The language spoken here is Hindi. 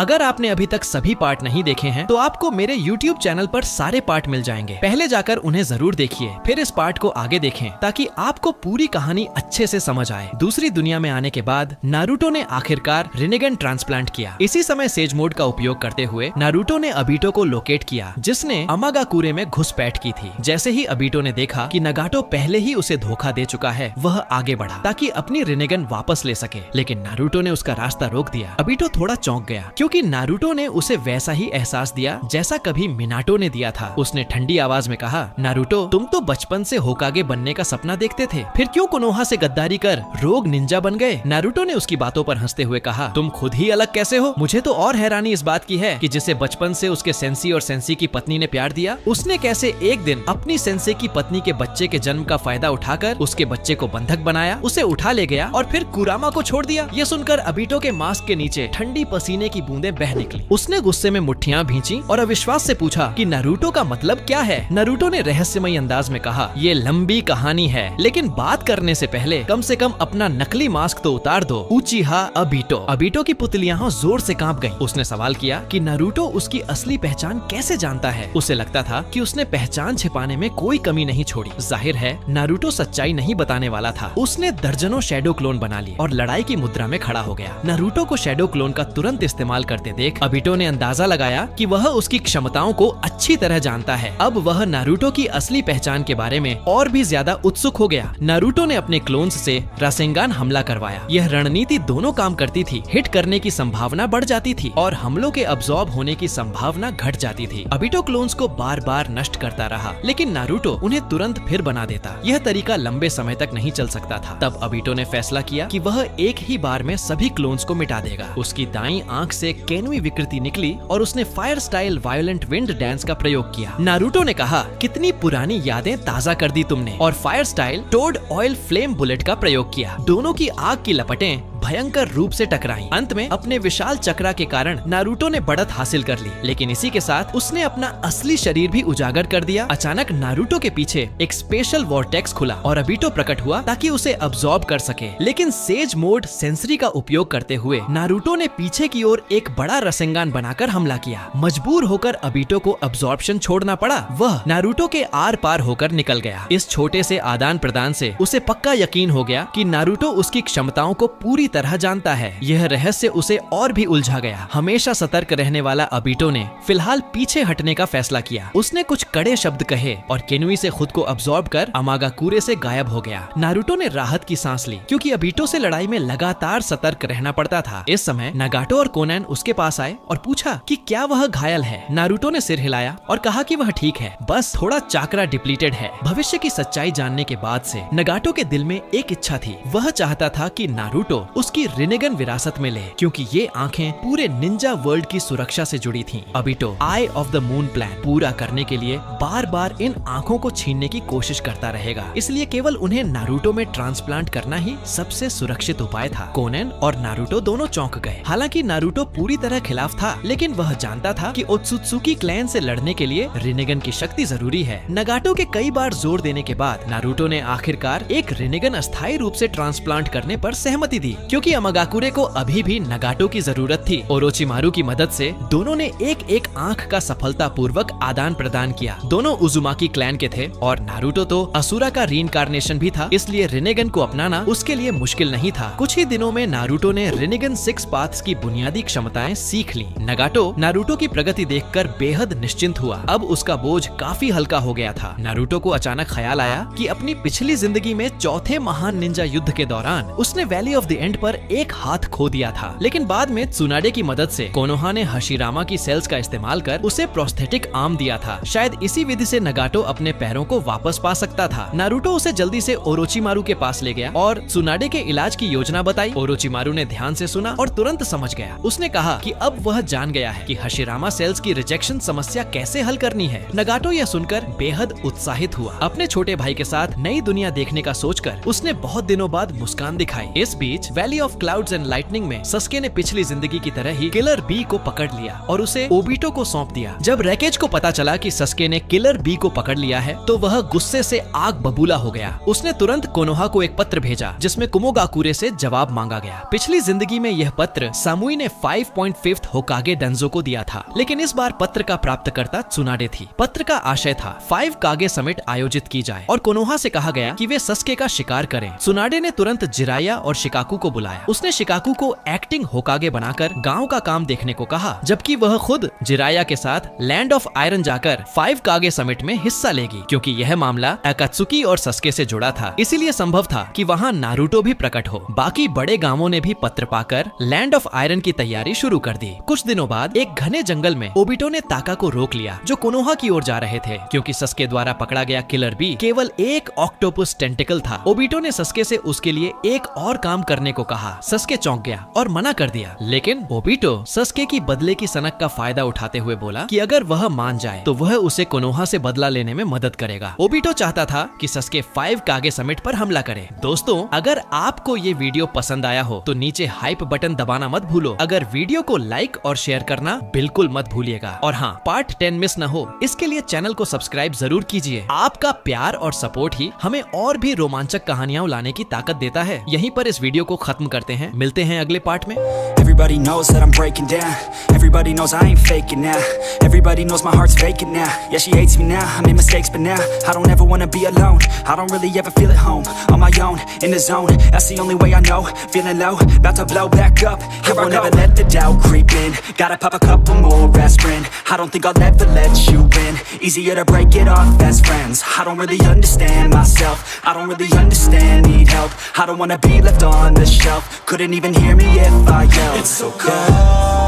अगर आपने अभी तक सभी पार्ट नहीं देखे हैं तो आपको मेरे YouTube चैनल पर सारे पार्ट मिल जाएंगे। पहले जाकर उन्हें जरूर देखिए, फिर इस पार्ट को आगे देखें ताकि आपको पूरी कहानी अच्छे से समझ आए। दूसरी दुनिया में आने के बाद नारुतो ने आखिरकार रिनेगन ट्रांसप्लांट किया। इसी समय सेज मोड का उपयोग करते हुए नारुतो ने अबीटो को लोकेट किया, जिसने अमागाकुरे में घुसपैठ की थी। जैसे ही अबीटो ने देखा कि नगाटो पहले ही उसे धोखा दे चुका है, वह आगे बढ़ा ताकि अपनी रिनेगन वापस ले सके, लेकिन नारुतो ने उसका रास्ता रोक दिया। अबीटो थोड़ा चौंक गया क्योंकि नारुतो ने उसे वैसा ही एहसास दिया जैसा कभी मिनाटो ने दिया था। उसने ठंडी आवाज में कहा, नारुतो तुम तो बचपन से होकागे बनने का सपना देखते थे, फिर क्यों कोनोहा से गद्दारी कर रोग निंजा बन गए? नारुतो ने उसकी बातों पर हंसते हुए कहा, तुम खुद ही अलग कैसे हो? मुझे तो और हैरानी इस बात की है कि जिसे बचपन से उसके सेंसी और सेंसी की पत्नी ने प्यार दिया, उसने कैसे एक दिन अपनी सेंसे की पत्नी के बच्चे के जन्म का फायदा उठाकर उसके बच्चे को बंधक बनाया, उसे उठा ले गया और फिर कुरामा को छोड़ दिया। ये सुनकर अबीटो के मास्क के नीचे ठंडी पसीने की बूंदें बह निकली। उसने गुस्से में मुट्ठियां भींची और अविश्वास से पूछा कि नारुतो का मतलब क्या है? नारुतो ने रहस्यमयी अंदाज में कहा, ये लंबी कहानी है, लेकिन बात करने से पहले कम से कम अपना नकली मास्क तो उतार दो। उचिहा अबीटो। अबीटो की पुतलियां जोर से कांप गईं। उसने सवाल किया कि नारुतो उसकी असली पहचान कैसे जानता है। उसे लगता था कि उसने पहचान छिपाने में कोई कमी नहीं छोड़ी। जाहिर है नारुतो सच्चाई नहीं बताने वाला था। उसने दर्जनों शैडो क्लोन बना लिए और लड़ाई की मुद्रा में खड़ा हो गया। नारुतो को शैडो क्लोन का तुरंत इस्तेमाल करते देख अबीटो ने अंदाजा लगाया कि वह उसकी क्षमताओं को अच्छी तरह जानता है। अब वह नारुतो की असली पहचान के बारे में और भी ज्यादा उत्सुक हो गया। नारुतो ने अपने क्लोन्स से रासेंगान हमला करवाया। यह रणनीति दोनों काम करती थी। हिट करने की संभावना बढ़ जाती थी और हमलों के अब्सॉर्ब होने की संभावना घट जाती थी। अबीटो क्लोन्स को बार बार नष्ट करता रहा, लेकिन नारुतो उन्हें तुरंत फिर बना देता। यह तरीका लंबे समय तक नहीं चल सकता था। तब अबीटो ने फैसला किया कि वह एक ही बार में सभी क्लोन्स को मिटा देगा। उसकी दाईं आंख से केनुई विकृति निकली और उसने fire style violent wind dance का प्रयोग किया। नारुतो ने कहा, कितनी पुरानी यादें ताजा कर दी तुमने, और fire style toad oil flame bullet का प्रयोग किया। दोनों की आग की लपटें भयंकर रूप से टकराई। अंत में अपने विशाल चक्रा के कारण नारुतो ने बढ़त हासिल कर ली, लेकिन इसी के साथ उसने अपना असली शरीर भी उजागर कर दिया। अचानक नारुतो के पीछे एक स्पेशल वॉर्टेक्स खुला और अबीटो प्रकट हुआ ताकि उसे अब्सॉर्ब कर सके। लेकिन सेज मोड सेंसरी का उपयोग करते हुए नारुतो ने पीछे की ओर एक बड़ा रसेंगान बनाकर हमला किया। मजबूर होकर अबीटो को अब्सॉर्प्शन छोड़ना पड़ा। वह नारुतो के आर पार होकर निकल गया। इस छोटे से आदान प्रदान से उसे पक्का यकीन हो गया कि नारुतो उसकी क्षमताओं को पूरी तरह जानता है। यह रहस्य उसे और भी उलझा गया। हमेशा सतर्क रहने वाला अबीटो ने फिलहाल पीछे हटने का फैसला किया। उसने कुछ कड़े शब्द कहे और केनुई से खुद को अब्सॉर्ब कर अमागाकुरे से गायब हो गया। नारुतो ने राहत की सांस ली क्योंकि अबीटो से लड़ाई में लगातार सतर्क रहना पड़ता था। इस समय नगाटो और कोनैन उसके पास आए और पूछा कि क्या वह घायल है। नारुतो ने सिर हिलाया और कहा कि वह ठीक है, बस थोड़ा चाकरा डिप्लीटेड है। भविष्य की सच्चाई जानने के बाद से नगाटो के दिल में एक इच्छा थी। वह चाहता था कि नारुतो उसकी रिनेगन विरासत में ले, क्योंकि ये आंखें पूरे निंजा वर्ल्ड की सुरक्षा से जुड़ी थीं। अबीटो आई ऑफ द मून प्लान पूरा करने के लिए बार बार इन आंखों को छीनने की कोशिश करता रहेगा, इसलिए केवल उन्हें नारुतो में ट्रांसप्लांट करना ही सबसे सुरक्षित उपाय था। कोनैन और नारुतो दोनों चौंक गए। हालांकि नारुतो पूरी तरह खिलाफ था, लेकिन वह जानता था कि ओत्सुत्सुकी क्लैन से लड़ने के लिए रिनेगन की शक्ति जरूरी है। नगाटो के कई बार जोर देने के बाद नारुतो ने आखिरकार एक रिनेगन अस्थायी रूप से ट्रांसप्लांट करने पर सहमति दी, क्योंकि अमागाकुरे को अभी भी नगाटो की जरूरत थी। ओरोचिमारू की मदद से दोनों ने एक एक आंख का सफलतापूर्वक आदान प्रदान किया। दोनों उजुमाकी क्लैन के थे और नारुतो तो असुरा का रीइंकार्नेशन भी था, इसलिए रिनेगन को अपनाना उसके लिए मुश्किल नहीं था। कुछ ही दिनों में नारुतो ने रिनेगन 6 पाथ्स की बुनियादी क्षमताएं सीख ली। नगाटो नारुतो की प्रगति देखकर बेहद निश्चिंत हुआ। अब उसका बोझ काफी हल्का हो गया था। नारुतो को अचानक ख्याल आया कि अपनी पिछली जिंदगी में चौथे महान निंजा युद्ध के दौरान उसने वैली ऑफ द एंड पर एक हाथ खो दिया था, लेकिन बाद में त्सुनाडे की मदद से कोनोहा ने हशिरामा की सेल्स का इस्तेमाल कर उसे प्रोस्थेटिक आर्म दिया था। शायद इसी विधि से नगाटो अपने पैरों को वापस पा सकता था। नारुतो उसे जल्दी से ओरोचिमारू के पास ले गया और त्सुनाडे के इलाज की योजना बताई। ओरोचिमारू ने ध्यान से सुना और तुरंत समझ गया। उसने कहा कि अब वह जान गया है कि हशिरामा सेल्स की रिजेक्शन समस्या कैसे हल करनी है। नगाटो यह सुनकर बेहद उत्साहित हुआ। अपने छोटे भाई के साथ नई दुनिया देखने का सोचकर उसने बहुत दिनों बाद मुस्कान दिखाई। इस बीच valley valley of clouds and lightning में सस्के ने पिछली जिंदगी की तरह ही किलर बी को पकड़ लिया और उसे ओबिटो को सौंप दिया। जब रैकेज को पता चला कि सस्के ने किलर बी को पकड़ लिया है तो वह गुस्से से आग बबूला हो गया। उसने तुरंत कोनोहा को एक पत्र भेजा जिसमें कुमोगाकुरे से जवाब मांगा गया। पिछली जिंदगी में यह पत्र सामुई ने 5.5th होकागे डेंजो को दिया था, लेकिन इस बार पत्र का प्राप्तकर्ता त्सुनाडे थी। पत्र का आशय था 5 कागे समिट आयोजित की जाए और कोनोहा से कहा गया कि वे सस्के का शिकार करें। त्सुनाडे ने तुरंत जिराया और शिकाकू को बुलाया। उसने शिकाकू को एक्टिंग होकागे बनाकर गांव का काम देखने को कहा, जबकि वह खुद जिराया के साथ लैंड ऑफ आयरन जाकर 5 कागे समिट में हिस्सा लेगी। क्योंकि यह मामला अकात्सुकी और सस्के से जुड़ा था, इसीलिए संभव था कि वहां नारुतो भी प्रकट हो। बाकी बड़े गांवों ने भी पत्र पाकर लैंड ऑफ आयरन की तैयारी शुरू कर दी। कुछ दिनों बाद एक घने जंगल में ओबिटो ने ताका को रोक लिया जो कोनोहा की ओर जा रहे थे। क्योंकि सस्के द्वारा पकड़ा गया किलर बी केवल एक ऑक्टोपस टेंटिकल था, ओबिटो ने सस्के से उसके लिए एक और काम करने को कहा। सस्के चौंक गया और मना कर दिया, लेकिन ओबिटो सस्के की बदले की सनक का फायदा उठाते हुए बोला कि अगर वह मान जाए तो वह उसे कोनोहा से बदला लेने में मदद करेगा। ओबिटो चाहता था कि सस्के 5 कागे समिट पर हमला करे। दोस्तों, अगर आपको ये वीडियो पसंद आया हो तो नीचे हाइप बटन दबाना मत भूलो। अगर वीडियो को लाइक और शेयर करना बिल्कुल मत भूलिएगा। और हाँ, पार्ट 10 मिस न हो इसके लिए चैनल को सब्सक्राइब जरूर कीजिए। आपका प्यार और सपोर्ट ही हमें और भी रोमांचक कहानियां लाने की ताकत देता है। यहीं पर इस वीडियो को खत्म करते हैं। मिलते हैं अगले पार्ट में। Everybody knows that I'm breaking down. Everybody knows I ain't faking now. Everybody knows my heart's vacant now. Yeah, she hates me now, I made mistakes but now I don't ever wanna be alone. I don't really ever feel at home. On my own, in the zone, that's the only way I know. Feeling low, about to blow back up. Here I won't ever let the doubt creep in. Gotta pop a couple more aspirin. I don't think I'll ever let you in. Easier to break it off best friends. I don't really understand myself. I don't really understand, need help. I don't wanna be left on the shelf. Couldn't even hear me if I yelled. It's so cold